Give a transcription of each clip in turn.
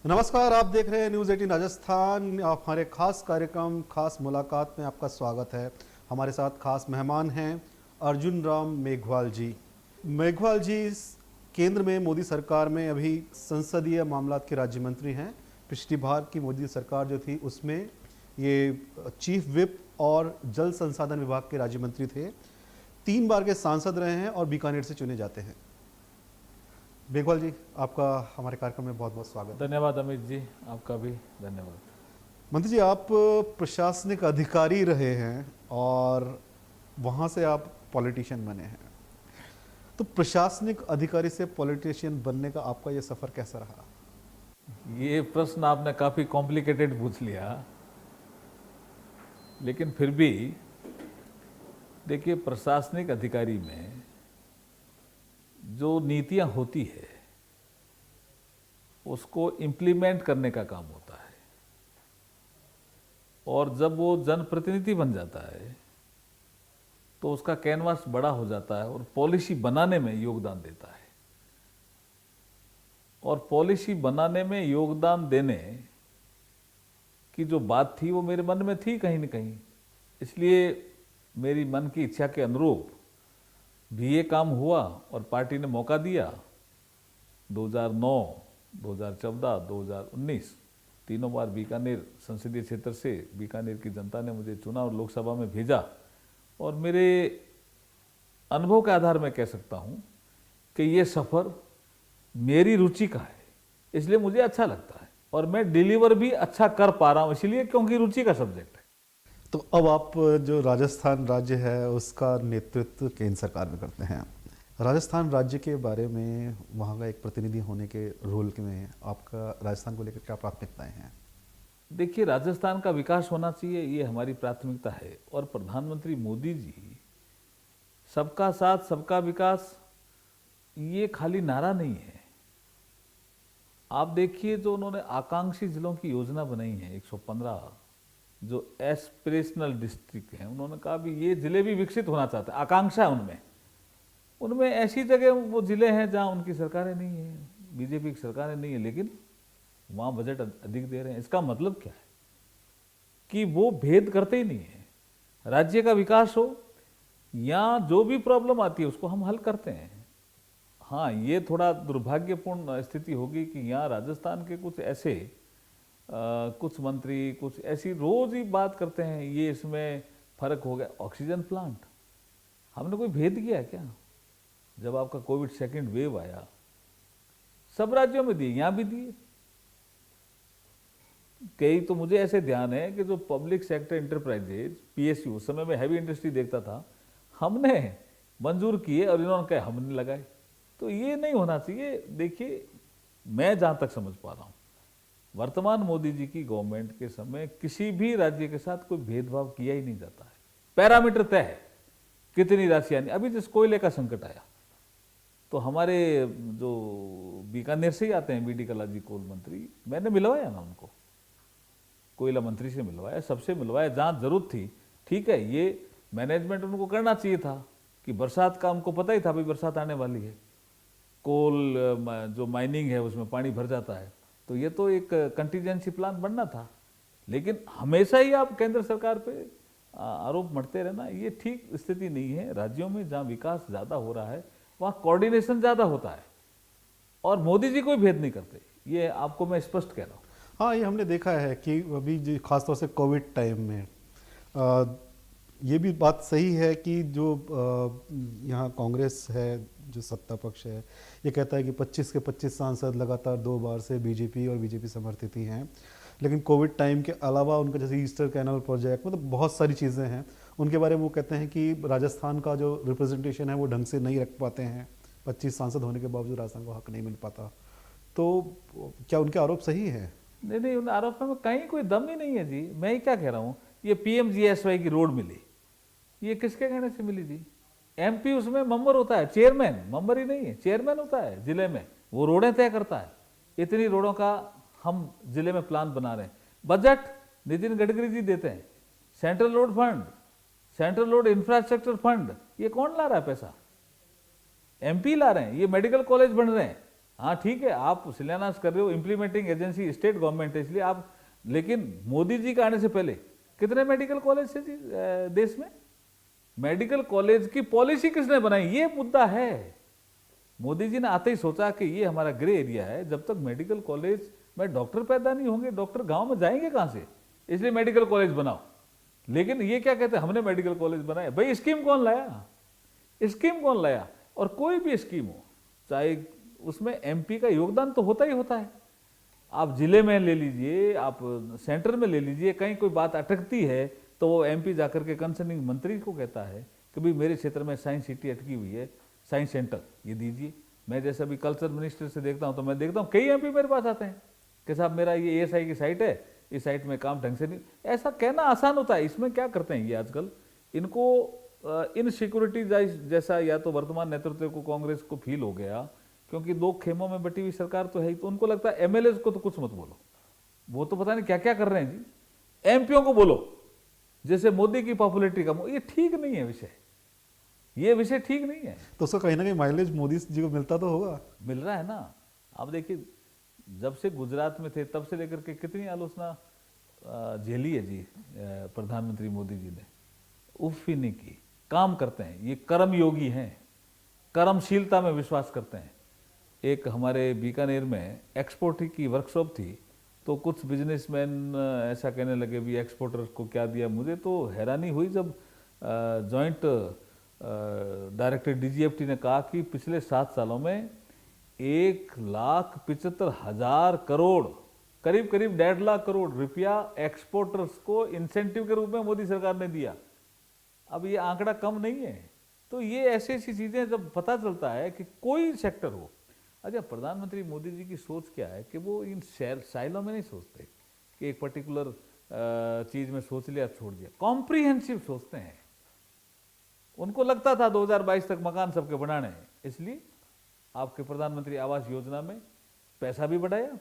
नमस्कार, आप देख रहे हैं न्यूज़ 18 राजस्थान। आप हमारे खास कार्यक्रम खास मुलाकात में आपका स्वागत है। हमारे साथ खास मेहमान हैं अर्जुन राम मेघवाल जी। मेघवाल जी केंद्र में मोदी सरकार में अभी संसदीय मामलात के राज्य मंत्री हैं। पिछली बार की मोदी सरकार जो थी उसमें ये चीफ विप और जल संसाधन विभाग के राज्य मंत्री थे। 3 बार के सांसद रहे हैं और बीकानेर से चुने जाते हैं। मेघवाल जी, आपका हमारे कार्यक्रम में बहुत बहुत स्वागत है। धन्यवाद अमित जी, आपका भी धन्यवाद। मंत्री जी, आप प्रशासनिक अधिकारी रहे हैं और वहाँ से आप पॉलिटिशियन बने हैं, तो प्रशासनिक अधिकारी से पॉलिटिशियन बनने का आपका ये सफ़र कैसा रहा? ये प्रश्न आपने काफ़ी कॉम्प्लिकेटेड पूछ लिया, लेकिन फिर भी देखिए, प्रशासनिक अधिकारी में जो नीतियां होती है उसको इम्प्लीमेंट करने का काम होता है, और जब वो जनप्रतिनिधि बन जाता है तो उसका कैनवास बड़ा हो जाता है और पॉलिसी बनाने में योगदान देता है। और पॉलिसी बनाने में योगदान देने की जो बात थी वो मेरे मन में थी कहीं न कहीं, इसलिए मेरी मन की इच्छा के अनुरूप भी ये काम हुआ और पार्टी ने मौका दिया। 2009, 2014, 2019 तीनों बार बीकानेर संसदीय क्षेत्र से बीकानेर की जनता ने मुझे चुना और लोकसभा में भेजा, और मेरे अनुभव के आधार में कह सकता हूँ कि ये सफ़र मेरी रुचि का है, इसलिए मुझे अच्छा लगता है और मैं डिलीवर भी अच्छा कर पा रहा हूँ, इसलिए क्योंकि रुचि का सब्जेक्ट है। तो अब आप जो राजस्थान राज्य है उसका नेतृत्व केंद्र सरकार में करते हैं। राजस्थान राज्य के बारे में, वहाँ का एक प्रतिनिधि होने के रोल में आपका राजस्थान को लेकर क्या प्राथमिकताएं हैं? देखिए, राजस्थान का विकास होना चाहिए, ये हमारी प्राथमिकता है। और प्रधानमंत्री मोदी जी सबका साथ सबका विकास ये खाली नारा नहीं है। आप देखिए, जो उन्होंने आकांक्षी जिलों की योजना बनाई है 115 जो एस्पिरेशनल डिस्ट्रिक्ट हैं, उन्होंने कहा भी ये जिले भी विकसित होना चाहते हैं, आकांक्षा है उनमें। उनमें ऐसी जगह वो जिले हैं जहाँ उनकी सरकारें नहीं हैं, बीजेपी की सरकारें नहीं है, लेकिन वहाँ बजट अधिक दे रहे हैं। इसका मतलब क्या है कि वो भेद करते ही नहीं है। राज्य का विकास हो या जो भी प्रॉब्लम आती है उसको हम हल करते हैं। हाँ, ये थोड़ा दुर्भाग्यपूर्ण स्थिति होगी कि यहाँ राजस्थान के कुछ ऐसे कुछ मंत्री कुछ ऐसी रोज ही बात करते हैं, ये इसमें फर्क हो गया। ऑक्सीजन प्लांट हमने कोई भेद किया क्या? जब आपका कोविड सेकंड वेव आया, सब राज्यों में दिए, यहाँ भी दिए। कई तो मुझे ऐसे ध्यान है कि जो पब्लिक सेक्टर इंटरप्राइजेज पीएसयू, उस समय में हैवी इंडस्ट्री देखता था, हमने मंजूर किए और इन्होंने कहा हमने लगाए। तो ये नहीं होना चाहिए। देखिए, मैं जहाँ तक समझ पा रहा हूँ, वर्तमान मोदी जी की गवर्नमेंट के समय किसी भी राज्य के साथ कोई भेदभाव किया ही नहीं जाता है। पैरामीटर तय है, कितनी राशि आनी। अभी जिस कोयले का संकट आया तो हमारे जो बीकानेर से ही आते हैं बीडी कल्ला जी, कोल मंत्री, मैंने मिलवाया ना उनको, कोयला मंत्री से मिलवाया, सबसे मिलवाया जहाँ जरूरत थी। ठीक है, ये मैनेजमेंट उनको करना चाहिए था कि बरसात का उनको पता ही था भाई बरसात आने वाली है, कोल जो माइनिंग है उसमें पानी भर जाता है, तो ये तो एक कंटीजेंसी प्लान बनना था। लेकिन हमेशा ही आप केंद्र सरकार पे आरोप मढ़ते रहना, ये ठीक स्थिति नहीं है। राज्यों में जहाँ विकास ज़्यादा हो रहा है वहाँ कोऑर्डिनेशन ज़्यादा होता है, और मोदी जी कोई भेद नहीं करते, ये आपको मैं स्पष्ट कह रहा हूँ। हाँ, ये हमने देखा है कि अभी खासतौर से कोविड टाइम में ये भी बात सही है कि जो यहाँ कांग्रेस है, जो सत्ता पक्ष है, ये कहता है कि 25 के 25 सांसद लगातार 2 बार से बीजेपी और बीजेपी समर्थित ही हैं। लेकिन कोविड टाइम के अलावा उनका जैसे ईस्टर कैनल प्रोजेक्ट, मतलब बहुत सारी चीज़ें हैं, उनके बारे में वो कहते हैं कि राजस्थान का जो रिप्रेजेंटेशन है वो ढंग से नहीं रख पाते हैं। 25 सांसद होने के बावजूद राजस्थान को हक नहीं मिल पाता। तो क्या उनके आरोप सही है? नहीं नहीं, उन आरोप में कहीं कोई दम ही नहीं है जी। मैं ही क्या कह रहा हूँ, ये पीएमजीएसवाई की रोड मिली, ये किसके कहने से मिली जी? एमपी उसमें मेंबर होता है, चेयरमैन, मेंबर ही नहीं है, चेयरमैन होता है जिले में, वो रोडें तय करता है। इतनी रोडों का हम जिले में प्लान बना रहे हैं, बजट नितिन गडकरी जी देते हैं, central road fund, central road infrastructure fund, ये कौन ला रहा है पैसा? एमपी ला रहे हैं। ये मेडिकल कॉलेज बन रहे हैं, हाँ ठीक है, आप शिलान्यास कर रहे हो, इम्प्लीमेंटिंग एजेंसी स्टेट गवर्नमेंट है इसलिए आप, लेकिन मोदी जी का आने से पहले कितने मेडिकल कॉलेज थे जी देश में? मेडिकल कॉलेज की पॉलिसी किसने बनाई, ये मुद्दा है। मोदी जी ने आते ही सोचा कि ये हमारा ग्रे एरिया है, जब तक मेडिकल कॉलेज में डॉक्टर पैदा नहीं होंगे, डॉक्टर गांव में जाएंगे कहां से, इसलिए मेडिकल कॉलेज बनाओ। लेकिन ये क्या कहते हैं, हमने मेडिकल कॉलेज बनाया। भाई स्कीम कौन लाया, स्कीम कौन लाया? और कोई भी स्कीम हो, चाहे उसमें एमपी का योगदान तो होता ही होता है। आप जिले में ले लीजिए, आप सेंटर में ले लीजिए, कहीं कोई बात अटकती है तो वो एमपी जाकर के कंसर्निंग मंत्री को कहता है कि भाई मेरे क्षेत्र में साइंस सिटी अटकी हुई है, साइंस सेंटर ये दीजिए। मैं जैसे अभी कल्चर मिनिस्टर से देखता हूँ तो मैं देखता हूँ कई एमपी मेरे पास आते हैं कि साहब मेरा ये एएसआई की साइट है, इस साइट में काम ढंग से नहीं। ऐसा कहना आसान होता है, इसमें क्या करते हैं ये आजकल, इनको इनसिक्योरिटी जैसा या तो वर्तमान नेतृत्व को, कांग्रेस को फील हो गया, क्योंकि दो खेमों में बटी हुई सरकार तो है ही, तो उनको लगता है एमएलए को तो कुछ मत बोलो, वो तो पता नहीं क्या क्या कर रहे हैं जी, एमपीओ को बोलो, जैसे मोदी की पॉपुलैरिटी कम हो। ये ठीक नहीं है विषय, ये विषय ठीक नहीं है। तो उसका कहीं ना कहीं माइलेज मोदी जी को मिलता तो होगा। मिल रहा है ना। आप देखिए, जब से गुजरात में थे तब से लेकर के कितनी आलोचना झेली है जी प्रधानमंत्री मोदी जी ने, उफ ही नहीं की। काम करते हैं, ये कर्म योगी हैं, कर्मशीलता में विश्वास करते हैं। एक हमारे बीकानेर में एक्सपोर्ट की वर्कशॉप थी, तो कुछ बिजनेसमैन ऐसा कहने लगे भी एक्सपोर्टर्स को क्या दिया। मुझे तो हैरानी हुई जब जॉइंट डायरेक्टर डीजीएफटी ने कहा कि पिछले 7 सालों में 1,75,000 करोड़, करीब करीब 1.5 लाख करोड़ रुपया एक्सपोर्टर्स को इंसेंटिव के रूप में मोदी सरकार ने दिया। अब ये आंकड़ा कम नहीं है। तो ये ऐसी ऐसी चीजें जब पता चलता है कि कोई सेक्टर हो। अच्छा, प्रधानमंत्री मोदी जी की सोच क्या है कि वो इन साइलों में नहीं सोचते कि एक पर्टिकुलर चीज में सोच लिया छोड़ दिया, कॉम्प्रिहेंसिव सोचते हैं। उनको लगता था 2022 तक मकान सबके बनाने हैं, इसलिए आपके प्रधानमंत्री आवास योजना में पैसा भी बढ़ाया,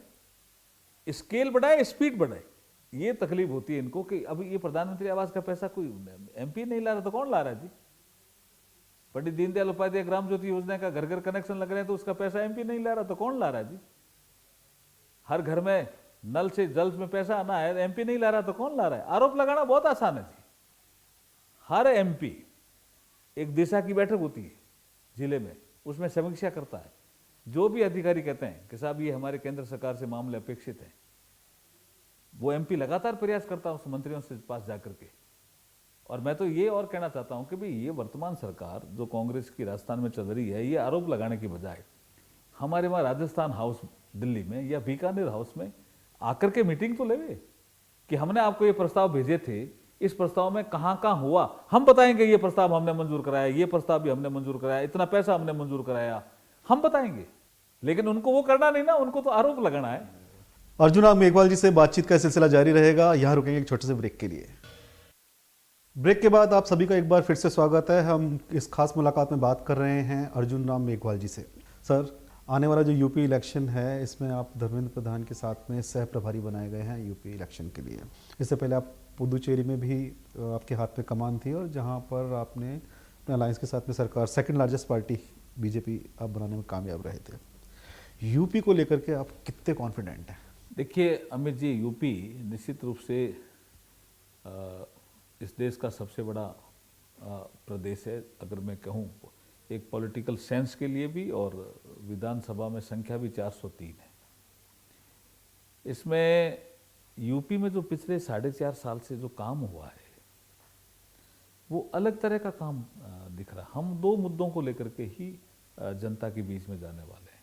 स्केल बढ़ाए, स्पीड बढ़ाए। ये तकलीफ होती है इनको कि अभी ये प्रधानमंत्री आवास का पैसा कोई एमपी नहीं ला रहा तो कौन ला रहा है जी? पंडित दीनदयाल उपाध्याय ग्राम ज्योति योजना का घर घर कनेक्शन लग रहे हैं तो उसका पैसा एमपी नहीं ला रहा तो कौन ला रहा है जी? हर घर में नल से जल में पैसा आना है, एमपी नहीं ला रहा तो कौन ला रहा है? आरोप लगाना बहुत आसान है जी। हर एमपी एक दिशा की बैठक होती है जिले में, उसमें समीक्षा करता है। जो भी अधिकारी कहते हैं कि साहब ये हमारे केंद्र सरकार से मामले अपेक्षित हैं, वो एमपी लगातार प्रयास करता है उस मंत्रियों से पास जाकर के। और मैं तो ये और कहना चाहता हूं कि भाई ये वर्तमान सरकार जो कांग्रेस की राजस्थान में चल रही है, ये आरोप लगाने की बजाय हमारे वहां राजस्थान हाउस दिल्ली में या बीकानेर हाउस में आकर के मीटिंग तो लेवे कि हमने आपको ये प्रस्ताव भेजे थे, इस प्रस्ताव में कहां कहां हुआ, हम बताएंगे ये प्रस्ताव हमने मंजूर कराया, ये प्रस्ताव भी हमने मंजूर कराया, इतना पैसा हमने मंजूर कराया, हम बताएंगे। लेकिन उनको वो करना नहीं ना, उनको तो आरोप लगाना है। अर्जुन राम मेघवाल जी से बातचीत का सिलसिला जारी रहेगा, यहां रुकेंगे एक छोटे से ब्रेक के लिए। ब्रेक के बाद आप सभी का एक बार फिर से स्वागत है। हम इस खास मुलाकात में बात कर रहे हैं अर्जुन राम मेघवाल जी से। सर, आने वाला जो यूपी इलेक्शन है, इसमें आप धर्मेंद्र प्रधान के साथ में सह प्रभारी बनाए गए हैं यूपी इलेक्शन के लिए। इससे पहले आप पुदुचेरी में भी आपके हाथ में कमान थी, और जहां पर आपने अपने अलायंस के साथ में सरकार, सेकंड लार्जेस्ट पार्टी बीजेपी आप बनाने में कामयाब रहे थे। यूपी को लेकर के आप कितने कॉन्फिडेंट हैं? देखिए अमित जी, यूपी निश्चित रूप से इस देश का सबसे बड़ा प्रदेश है, अगर मैं कहूँ एक पॉलिटिकल सेंस के लिए भी, और विधानसभा में संख्या भी 403 है। इसमें यूपी में जो पिछले 4.5 साल से जो काम हुआ है, वो अलग तरह का काम दिख रहा है। हम 2 मुद्दों को लेकर के ही जनता के बीच में जाने वाले हैं।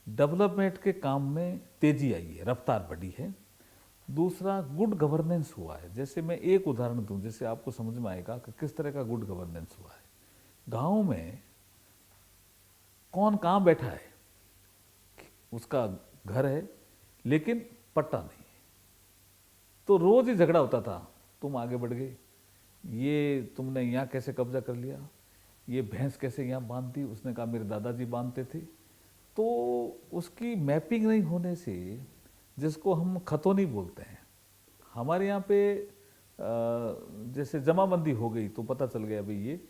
डेवलपमेंट के काम में तेजी आई है, रफ्तार बढ़ी है। दूसरा, गुड गवर्नेंस हुआ है। जैसे मैं एक उदाहरण दूं, जैसे आपको समझ में आएगा कि किस तरह का गुड गवर्नेंस हुआ है। गांव में कौन कहाँ बैठा है, उसका घर है लेकिन पट्टा नहीं है, तो रोज ही झगड़ा होता था, तुम आगे बढ़ गए, ये तुमने यहाँ कैसे कब्जा कर लिया, ये भैंस कैसे यहाँ बांध दी, उसने कहा मेरे दादाजी बांधते थे। तो उसकी मैपिंग नहीं होने से, जिसको हम खतौनी बोलते हैं, हमारे यहाँ पे जैसे जमाबंदी हो गई तो पता चल गया भाई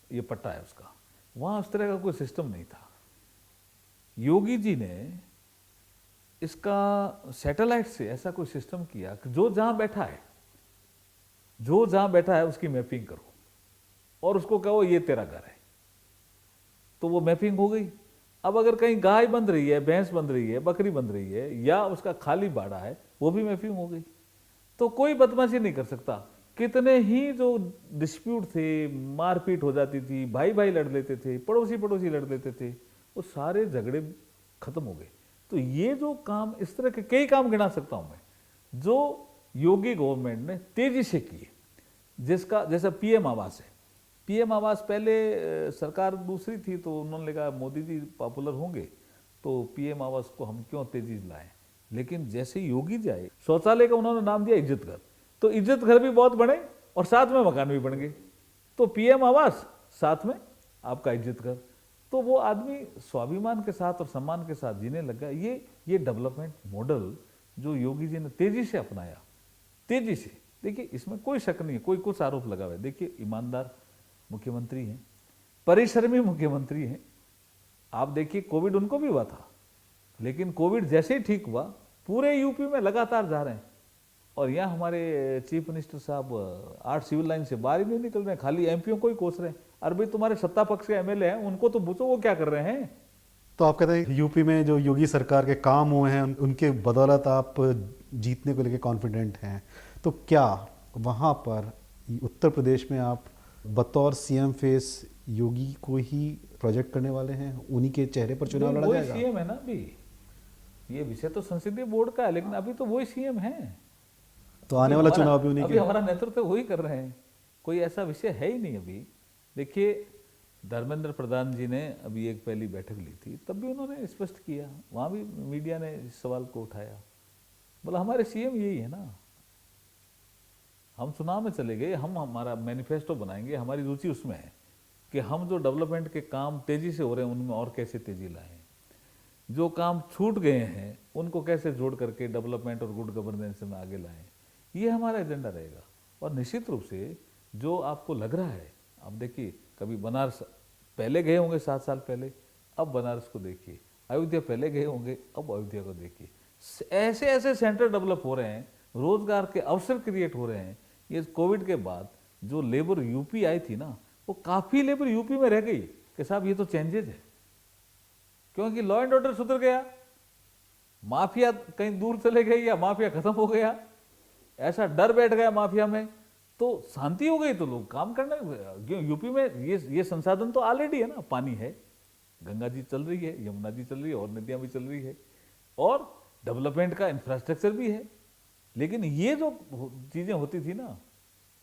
ये पट्टा है उसका। वहाँ उस तरह का कोई सिस्टम नहीं था। योगी जी ने इसका सैटेलाइट से ऐसा कोई सिस्टम किया कि जो जहां बैठा है उसकी मैपिंग करो और उसको कहो ये तेरा घर है, तो वो मैपिंग हो गई। अब अगर कहीं गाय बंध रही है, भैंस बंध रही है, बकरी बंध रही है, या उसका खाली बाड़ा है, वो भी मैपिंग हो गई। तो कोई बदमाशी नहीं कर सकता। कितने ही जो डिस्प्यूट थे, मारपीट हो जाती थी, भाई भाई लड़ लेते थे, पड़ोसी पड़ोसी लड़ लेते थे, वो सारे झगड़े खत्म हो गए। तो ये जो काम, इस तरह के कई काम गिना सकता हूं मैं जो योगी गवर्नमेंट ने तेजी से किए, जिसका जैसा पीएम आवास है। पीएम आवास पहले सरकार दूसरी थी, तो उन्होंने कहा मोदी जी पॉपुलर होंगे तो पीएम आवास को हम क्यों तेजी से लाएं। लेकिन जैसे योगी जी आए, शौचालय का उन्होंने नाम दिया इज्जत घर, तो इज्जत घर भी बहुत बने और साथ में मकान भी बन गए। तो पीएम आवास साथ में आपका इज्जत घर, तो वो आदमी स्वाभिमान के साथ और सम्मान के साथ जीने लगा। ये डेवलपमेंट मॉडल जो योगी जी ने तेजी से अपनाया, तेजी से, देखिए इसमें कोई शक नहीं है, कोई कुछ आरोप लगा हुआ है। देखिए ईमानदार मुख्यमंत्री हैं, परिश्रमी मुख्यमंत्री हैं। आप देखिए कोविड उनको भी हुआ था, लेकिन कोविड जैसे ही ठीक हुआ पूरे यूपी में लगातार जा रहे हैं। और यहाँ हमारे चीफ मिनिस्टर साहब 8 सिविल लाइन से बाहर ही नहीं निकल रहे हैं, खाली एमपीओ को ही कोस रहे हैं। अरे भाई तुम्हारे सत्ता पक्ष के एमएलए हैं, उनको तो पूछो वो क्या कर रहे हैं। तो आप कहते हैं यूपी में जो योगी सरकार के काम हुए हैं उनके बदौलत आप जीतने को लेकर कॉन्फिडेंट हैं, तो क्या वहाँ पर उत्तर प्रदेश में आप बतौर सीएम फेस योगी को ही प्रोजेक्ट करने वाले हैं, उन्हीं के चेहरे पर चुनाव लड़ा वही जाएगा? सीएम है ना अभी, ये विषय तो संसदीय बोर्ड का है, लेकिन अभी तो वही सीएम है। तो आने वाला चुनाव भी उन्हीं अभी के? हमारा नेतृत्व वही कर रहे हैं, कोई ऐसा विषय है ही नहीं अभी। देखिए धर्मेंद्र प्रधान जी ने अभी एक पहली बैठक ली थी, तब भी उन्होंने स्पष्ट किया, वहां भी मीडिया ने इस सवाल को उठाया, बोला हमारे सीएम यही है ना, हम चुनाव में चले गए, हम हमारा मैनिफेस्टो बनाएंगे, हमारी रुचि उसमें है कि हम जो डेवलपमेंट के काम तेजी से हो रहे हैं उनमें और कैसे तेजी लाएं, जो काम छूट गए हैं उनको कैसे जोड़ करके डेवलपमेंट और गुड गवर्नेंस में आगे लाएं, ये हमारा एजेंडा रहेगा। और निश्चित रूप से जो आपको लग रहा है, आप देखिए कभी बनारस पहले गए होंगे 7 साल पहले, अब बनारस को देखिए, अयोध्या पहले गए होंगे, अब अयोध्या को देखिए। ऐसे ऐसे सेंटर डेवलप हो रहे हैं, रोजगार के अवसर क्रिएट हो रहे हैं। ये कोविड के बाद जो लेबर यूपी आई थी ना, वो काफी लेबर यूपी में रह गई कि साहब ये तो चेंजेज है, क्योंकि लॉ एंड ऑर्डर सुधर गया, माफिया कहीं दूर चले गई या माफिया खत्म हो गया, ऐसा डर बैठ गया माफिया में, तो शांति हो गई, तो लोग काम करने। यूपी में ये संसाधन तो ऑलरेडी है ना, पानी है, गंगा जी चल रही है, यमुना जी चल रही है और नदियां भी चल रही है, और डेवलपमेंट का इंफ्रास्ट्रक्चर भी है। लेकिन ये जो चीजें होती थी ना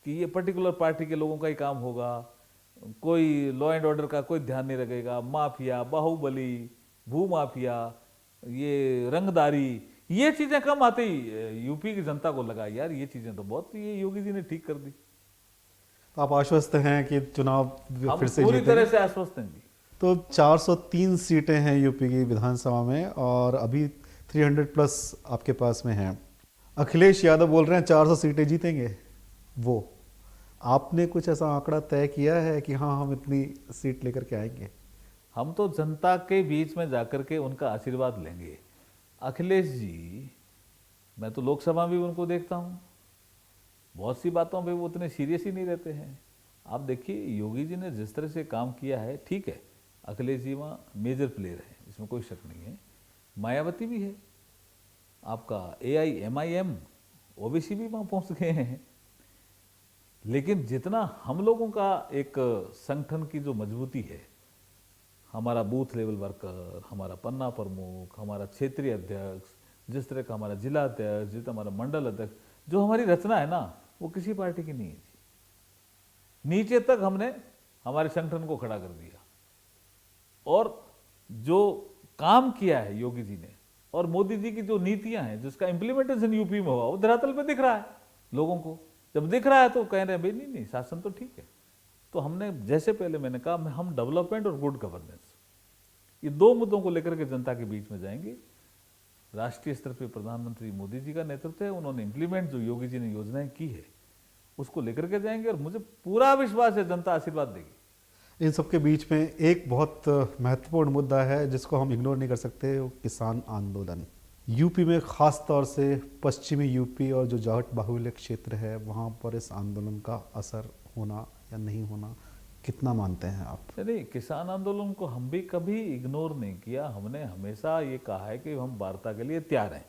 कि ये पर्टिकुलर पार्टी के लोगों का ही काम होगा, कोई लॉ एंड ऑर्डर का कोई ध्यान नहीं रखेगा, माफिया, बाहुबली, भूमाफिया, ये रंगदारी, ये चीजें कम आते ही यूपी की जनता को लगा यार ये चीजें तो बहुत, ये योगी जी ने ठीक कर दी। तो आप आश्वस्त हैं कि चुनाव हम फिर से पूरी जीतेंगे? तरह से आश्वस्त हैं जी। तो 403 सीटें हैं यूपी की विधानसभा में और अभी 300 प्लस आपके पास में हैं। अखिलेश यादव बोल रहे हैं 400 सीटें जीतेंगे वो। आपने कुछ ऐसा आंकड़ा तय किया है कि हाँ हम इतनी सीट लेकर के आएंगे? हम तो जनता के बीच में जाकर के उनका आशीर्वाद लेंगे। अखिलेश जी, मैं तो लोकसभा में भी उनको देखता हूँ, बहुत सी बातों पे वो उतने सीरियस ही नहीं रहते हैं। आप देखिए योगी जी ने जिस तरह से काम किया है, ठीक है अखिलेश जी वहाँ मेजर प्लेयर है, इसमें कोई शक नहीं है, मायावती भी है, आपका AIMIM ओबीसी भी वहाँ पहुँच गए हैं। लेकिन जितना हम लोगों का एक संगठन की जो मजबूती है, हमारा बूथ लेवल वर्कर, हमारा पन्ना प्रमुख, हमारा क्षेत्रीय अध्यक्ष, जिस तरह का हमारा जिला अध्यक्ष, जितना हमारा मंडल अध्यक्ष, जो हमारी रचना है ना, वो किसी पार्टी की नहीं है जी। नीचे तक हमने हमारे संगठन को खड़ा कर दिया, और जो काम किया है योगी जी ने और मोदी जी की जो नीतियां हैं, जिसका इंप्लीमेंटेशन यूपी में हुआ, वो धरातल पे दिख रहा है लोगों को। जब दिख रहा है तो कह रहे हैं भाई नहीं नहीं शासन तो ठीक है। तो हमने, जैसे पहले मैंने कहा, हम डेवलपमेंट और गुड गवर्नेंस, ये 2 मुद्दों को लेकर के जनता के बीच में जाएंगे। राष्ट्रीय स्तर पर प्रधानमंत्री मोदी जी का नेतृत्व है, उन्होंने इंप्लीमेंट जो योगी जी ने योजनाएं की है उसको लेकर के जाएंगे, और मुझे पूरा विश्वास है जनता आशीर्वाद देगी। इन सब के बीच में एक बहुत महत्वपूर्ण मुद्दा है जिसको हम इग्नोर नहीं कर सकते, वो किसान आंदोलन। यूपी में ख़ास तौर से पश्चिमी यूपी और जो जाट बाहुल्य क्षेत्र है वहाँ पर इस आंदोलन का असर होना या नहीं होना कितना मानते हैं आप? नहीं, किसान आंदोलन को हम भी कभी इग्नोर नहीं किया। हमने हमेशा ये कहा है कि हम वार्ता के लिए तैयार हैं।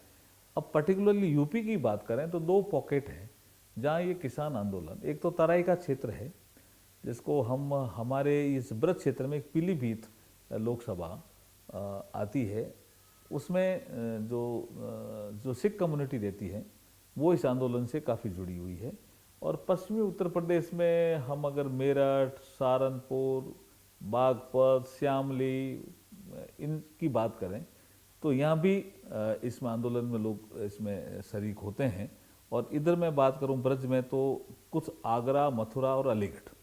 अब पर्टिकुलरली यूपी की बात करें तो दो पॉकेट हैं जहाँ ये किसान आंदोलन, एक तो तराई का क्षेत्र है जिसको हम हमारे इस ब्रज क्षेत्र में एक पीलीभीत लोकसभा आती है, उसमें जो सिख कम्युनिटी रहती है वो इस आंदोलन से काफ़ी जुड़ी हुई है। और पश्चिमी उत्तर प्रदेश में हम अगर मेरठ, सहारनपुर, बागपत, श्यामली इनकी बात करें तो यहाँ भी इसमें आंदोलन में लोग इसमें शरीक होते हैं। और इधर मैं बात करूँ ब्रज में तो कुछ आगरा, मथुरा और अलीगढ़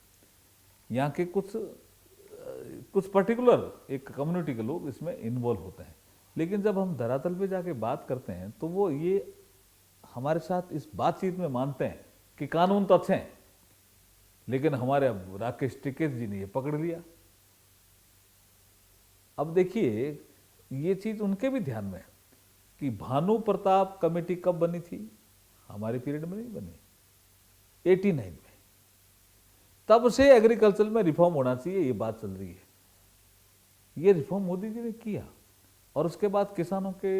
यहाँ के कुछ पर्टिकुलर एक कम्युनिटी के लोग इसमें इन्वॉल्व होते हैं। लेकिन जब हम धरातल पे जाके बात करते हैं तो वो ये हमारे साथ इस बातचीत में मानते हैं कि कानून तो अच्छे हैं, लेकिन हमारे अब राकेश टिकैत जी ने ये पकड़ लिया। अब देखिए ये चीज उनके भी ध्यान में है कि भानु प्रताप कमेटी कब बनी थी, हमारे पीरियड में नहीं बनी, 89 में। तब से एग्रीकल्चर में रिफॉर्म होना चाहिए ये बात चल रही है। ये रिफॉर्म मोदी जी ने किया और उसके बाद किसानों के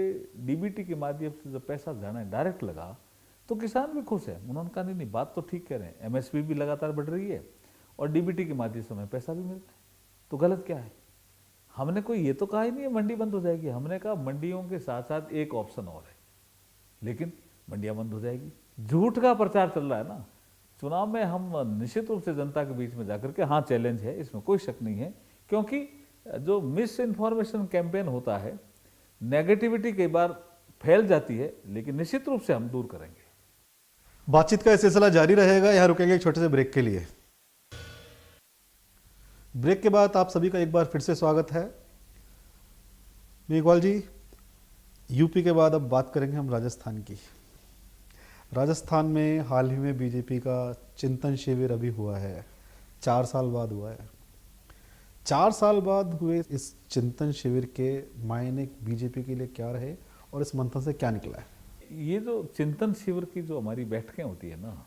डीबीटी के माध्यम से जब पैसा जाना डायरेक्ट लगा तो किसान भी खुश है। उन्होंने कहा नहीं बात तो ठीक कह रहे हैं, एमएसपी भी लगातार बढ़ रही है और डीबीटी के माध्यम से हमें पैसा भी मिल रहा है, तो गलत क्या है? हमने कोई ये तो कहा ही नहीं है मंडी बंद हो जाएगी। हमने कहा मंडियों के साथ साथ एक ऑप्शन और है, लेकिन मंडियां बंद हो जाएगी। झूठ का प्रचार चल रहा है ना। चुनाव में हम निश्चित रूप से जनता के बीच में जाकर के हाँ चैलेंज है, इसमें कोई शक नहीं है, क्योंकि जो मिस इन्फॉर्मेशन कैंपेन होता है, नेगेटिविटी कई बार फैल जाती है, लेकिन निश्चित रूप से हम दूर करेंगे। बातचीत का सिलसिला जारी रहेगा, यहाँ रुकेंगे एक छोटे से ब्रेक के लिए। ब्रेक के बाद आप सभी का एक बार फिर से स्वागत है। मेघवाल जी, यूपी के बाद अब बात करेंगे हम राजस्थान की। राजस्थान में हाल ही में बीजेपी का चिंतन शिविर अभी हुआ है, 4 साल बाद हुआ है। 4 साल बाद हुए इस चिंतन शिविर के मायने बीजेपी के लिए क्या रहे और इस मंथन से क्या निकला है? ये जो चिंतन शिविर की जो हमारी बैठकें होती है ना,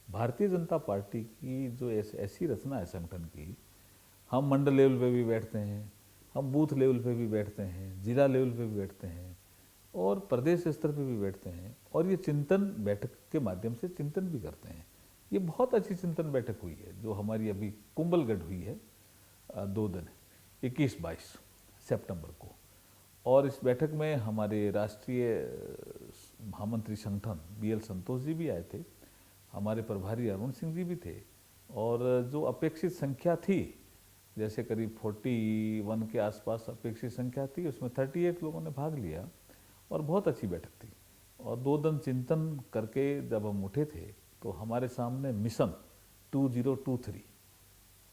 भारतीय जनता पार्टी की जो ऐसी रचना है संगठन की, हम मंडल लेवल पे भी बैठते हैं, हम बूथ लेवल पे भी बैठते हैं, जिला लेवल पे भी बैठते हैं और प्रदेश स्तर पे भी बैठते हैं, और ये चिंतन बैठक के माध्यम से चिंतन भी करते हैं। ये बहुत अच्छी चिंतन बैठक हुई है जो हमारी अभी कुंभलगढ़ हुई है 2 दिन 21-22 सितंबर को। और इस बैठक में हमारे राष्ट्रीय महामंत्री संगठन BL संतोष जी भी आए थे, हमारे प्रभारी अरुण सिंह जी भी थे, और जो अपेक्षित संख्या थी, जैसे करीब 41 के आसपास अपेक्षित संख्या थी, उसमें 38 लोगों ने भाग लिया और बहुत अच्छी बैठक थी। और 2 दिन चिंतन करके जब हम उठे थे तो हमारे सामने मिशन 2023,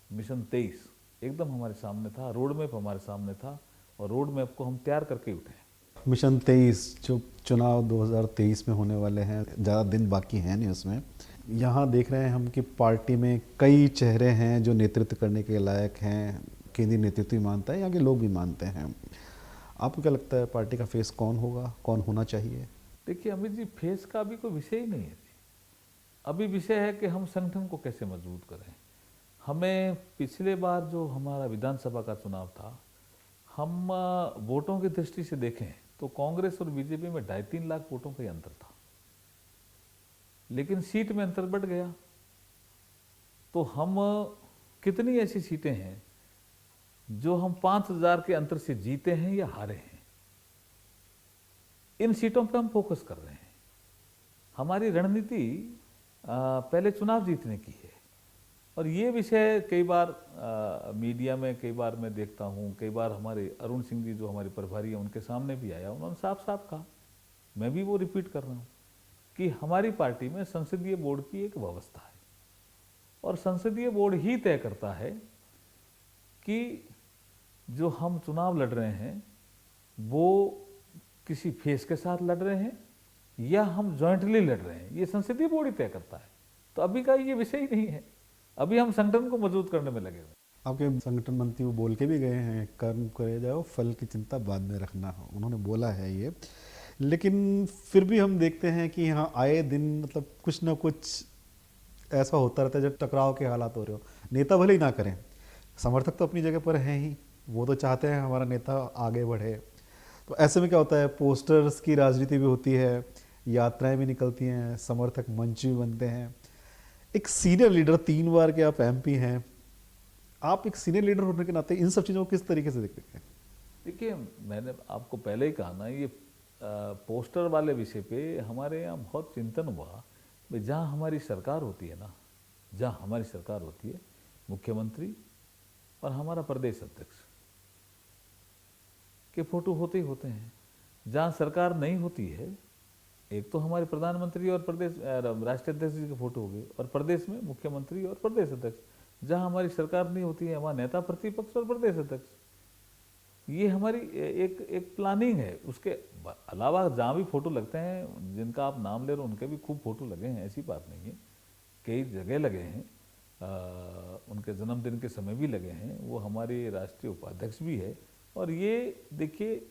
मिशन 23 एकदम हमारे सामने था, रोड मैप हमारे सामने था, और रोड मैप को हम तैयार करके उठे। मिशन 23 जो चुनाव 2023 में होने वाले हैं, ज़्यादा दिन बाकी हैं नहीं उसमें। यहाँ देख रहे हैं हम कि पार्टी में कई चेहरे हैं जो नेतृत्व करने के लायक हैं, केंद्रीय नेतृत्व भी मानता है, यहाँ के लोग भी मानते हैं। आपको क्या लगता है पार्टी का फेस कौन होगा, कौन होना चाहिए? देखिए अमित जी, फेस का अभी कोई विषय ही नहीं है जी। अभी विषय है कि हम संगठन को कैसे मजबूत करें। हमें पिछले बार जो हमारा विधानसभा का चुनाव था, हम वोटों की दृष्टि से देखें तो कांग्रेस और बीजेपी में 2.5-3 लाख वोटों का ही अंतर था, लेकिन सीट में अंतर बढ़ गया। तो हम कितनी ऐसी सीटें हैं जो हम 5,000 के अंतर से जीते हैं या हारे हैं, इन सीटों पर हम फोकस कर रहे हैं। हमारी रणनीति पहले चुनाव जीतने की है, और ये विषय कई बार मीडिया में कई बार मैं देखता हूँ, कई बार हमारे अरुण सिंह जी जो हमारे प्रभारी हैं उनके सामने भी आया, उन्होंने साफ साफ कहा, मैं भी वो रिपीट कर रहा हूँ कि हमारी पार्टी में संसदीय बोर्ड की एक व्यवस्था है, और संसदीय बोर्ड ही तय करता है कि जो हम चुनाव लड़ रहे हैं वो किसी फेस के साथ लड़ रहे हैं या हम जॉइंटली लड़ रहे हैं, ये संसदीय बोर्ड ही तय करता है। तो अभी का ये विषय ही नहीं है, अभी हम संगठन को मजबूत करने में लगे हुए। आपके संगठन मंत्री वो बोल के भी गए हैं, कर्म करे जाओ फल की चिंता बाद में रखना, उन्होंने बोला है ये। लेकिन फिर भी हम देखते हैं कि यहाँ आए दिन मतलब कुछ ना कुछ ऐसा होता रहता है जब टकराव के हालात हो रहे हो। नेता भले ही ना करें, समर्थक तो अपनी जगह पर हैं ही, वो तो चाहते हैं हमारा नेता आगे बढ़े। तो ऐसे में क्या होता है, पोस्टर्स की राजनीति भी होती है, यात्राएं भी निकलती हैं, समर्थक मंच भी बनते हैं। एक सीनियर लीडर, 3 बार के आप एमपी हैं, आप एक सीनियर लीडर होने के नाते इन सब चीज़ों को किस तरीके से देखते हैं? देखिए, मैंने आपको पहले ही कहा ना, ये पोस्टर वाले विषय पे हमारे यहाँ बहुत चिंतन हुआ। भाई जहाँ हमारी सरकार होती है ना, जहाँ हमारी सरकार होती है, मुख्यमंत्री और हमारा प्रदेश अध्यक्ष के फोटो होते ही होते हैं। जहाँ सरकार नहीं होती है, एक तो हमारे प्रधानमंत्री और प्रदेश राष्ट्रीय अध्यक्ष जी के फोटो हो गए, और प्रदेश में मुख्यमंत्री और प्रदेश अध्यक्ष। जहाँ हमारी सरकार नहीं होती है, वहाँ नेता प्रतिपक्ष और प्रदेश अध्यक्ष। ये हमारी एक प्लानिंग है। उसके अलावा जहाँ भी फोटो लगते हैं, जिनका आप नाम ले रहे हो, उनके भी खूब फोटो लगे हैं, ऐसी बात नहीं है, कई जगह लगे हैं। उनके जन्मदिन के समय भी लगे हैं। वो हमारे राष्ट्रीय उपाध्यक्ष भी है। और ये देखिए,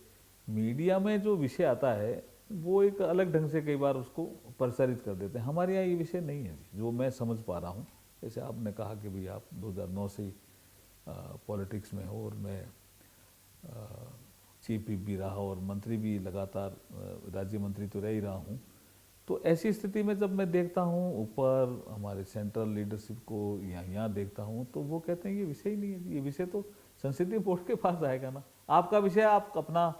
मीडिया में जो विषय आता है वो एक अलग ढंग से कई बार उसको प्रसारित कर देते हैं। हमारे यहाँ ये विषय नहीं है जो मैं समझ पा रहा हूँ। जैसे आपने कहा कि भाई आप 2009 से पॉलिटिक्स में हो, और मैं चीफ व्हिप भी रहा और मंत्री भी लगातार, राज्य मंत्री तो रह ही रहा हूँ। तो ऐसी स्थिति में जब मैं देखता हूँ ऊपर हमारे सेंट्रल लीडरशिप को, यहाँ देखता हूँ, तो वो कहते हैं ये विषय ही नहीं है। ये विषय तो संसदीय बोर्ड के पास आएगा ना। आपका विषय, आप अपना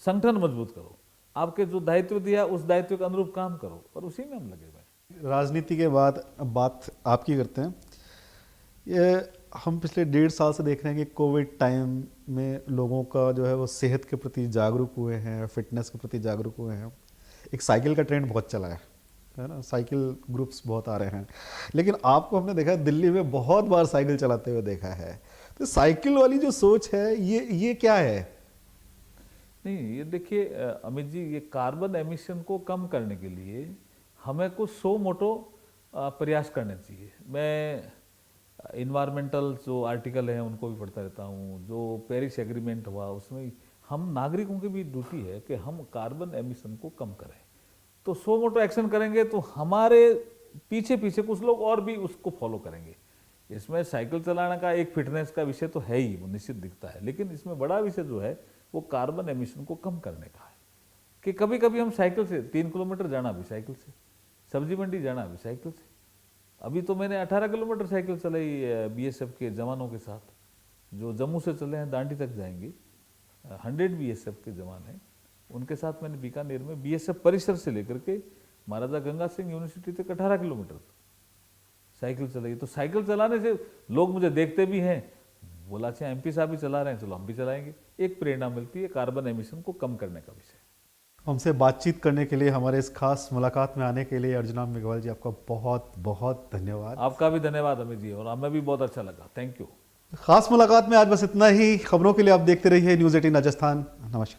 संगठन मजबूत करो, आपके जो दायित्व दिया उस दायित्व के अनुरूप काम करो, और उसी में हम लगे हुए। राजनीति के बाद अब बात आपकी करते हैं। ये हम पिछले 1.5 साल से देख रहे हैं कि कोविड टाइम में लोगों का जो है वो सेहत के प्रति जागरूक हुए हैं, फिटनेस के प्रति जागरूक हुए हैं। एक साइकिल का ट्रेंड बहुत चला है ना, साइकिल ग्रुप्स बहुत आ रहे हैं। लेकिन आपको हमने देखा है दिल्ली में बहुत बार साइकिल चलाते हुए देखा है। तो साइकिल वाली जो सोच है ये क्या है? नहीं, ये देखिए अमित जी, ये कार्बन एमिशन को कम करने के लिए हमें कुछ 100 मोटो प्रयास करने चाहिए। मैं इन्वायरमेंटल जो आर्टिकल हैं उनको भी पढ़ता रहता हूँ। जो पेरिस एग्रीमेंट हुआ उसमें हम नागरिकों की भी ड्यूटी है कि हम कार्बन एमिशन को कम करें। तो 100 मोटो एक्शन करेंगे तो हमारे पीछे पीछे कुछ लोग और भी उसको फॉलो करेंगे। इसमें साइकिल चलाने का एक फिटनेस का विषय तो है ही, वो निश्चित दिखता है, लेकिन इसमें बड़ा विषय जो है वो कार्बन एमिशन को कम करने का है। कि कभी कभी हम साइकिल से 3 किलोमीटर जाना भी साइकिल से, सब्जी मंडी जाना भी साइकिल से। अभी तो मैंने 18 किलोमीटर साइकिल चलाई बीएसएफ के जवानों के साथ, जो जम्मू से चले हैं, दांडी तक जाएंगे। 100 बीएसएफ के जवान हैं, उनके साथ मैंने बीकानेर में बीएसएफ परिसर से लेकर के महाराजा गंगा सिंह यूनिवर्सिटी तक 18 किलोमीटर साइकिल चलाई। तो साइकिल चलाने से लोग मुझे देखते भी हैं, बोला अच्छा एमपी साहब भी चला रहे हैं, चलो हम भी चलाएंगे। एक प्रेरणा मिलती है कार्बन एमिशन को कम करने का विषय। हमसे बातचीत करने के लिए, हमारे इस खास मुलाकात में आने के लिए अर्जुन मेघवाल जी, आपका बहुत बहुत धन्यवाद। आपका भी धन्यवाद अमित जी, और हमें भी बहुत अच्छा लगा। Thank you. खास मुलाकात में आज बस इतना ही। खबरों के लिए आप देखते रहिए न्यूज़ 18 राजस्थान। नमस्कार।